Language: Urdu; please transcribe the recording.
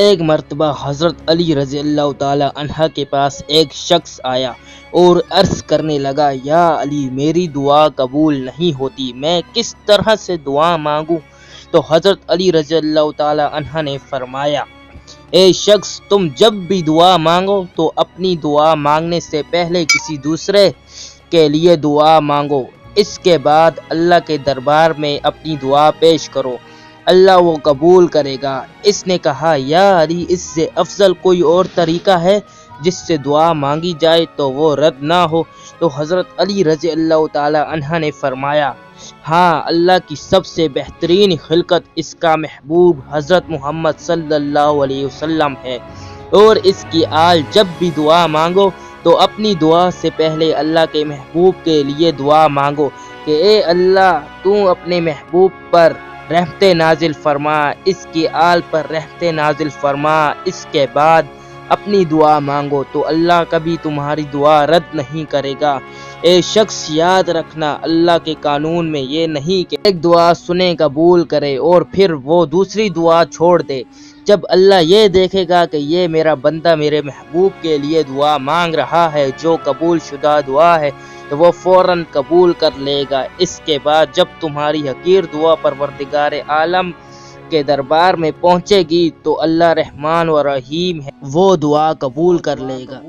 ایک مرتبہ حضرت علی رضی اللہ تعالی عنہ کے پاس ایک شخص آیا اور عرض کرنے لگا، یا علی، میری دعا قبول نہیں ہوتی، میں کس طرح سے دعا مانگوں؟ تو حضرت علی رضی اللہ تعالی عنہ نے فرمایا، اے شخص، تم جب بھی دعا مانگو تو اپنی دعا مانگنے سے پہلے کسی دوسرے کے لیے دعا مانگو، اس کے بعد اللہ کے دربار میں اپنی دعا پیش کرو، اللہ وہ قبول کرے گا۔ اس نے کہا، یا علی، اس سے افضل کوئی اور طریقہ ہے جس سے دعا مانگی جائے تو وہ رد نہ ہو؟ تو حضرت علی رضی اللہ تعالی عنہ نے فرمایا، ہاں، اللہ کی سب سے بہترین خلقت، اس کا محبوب حضرت محمد صلی اللہ علیہ وسلم ہے، اور اس کی آل جب بھی دعا مانگو تو اپنی دعا سے پہلے اللہ کے محبوب کے لیے دعا مانگو کہ اے اللہ، تو اپنے محبوب پر رحمت نازل فرما، اس کی آل پر رحمت نازل فرما، اس کے بعد اپنی دعا مانگو تو اللہ کبھی تمہاری دعا رد نہیں کرے گا۔ اے شخص، یاد رکھنا، اللہ کے قانون میں یہ نہیں کہ ایک دعا سنے قبول کرے اور پھر وہ دوسری دعا چھوڑ دے۔ جب اللہ یہ دیکھے گا کہ یہ میرا بندہ میرے محبوب کے لیے دعا مانگ رہا ہے جو قبول شدہ دعا ہے تو وہ فوراً قبول کر لے گا۔ اس کے بعد جب تمہاری حقیر دعا پروردگار عالم کے دربار میں پہنچے گی تو اللہ رحمان و رحیم ہے، وہ دعا قبول کر لے گا۔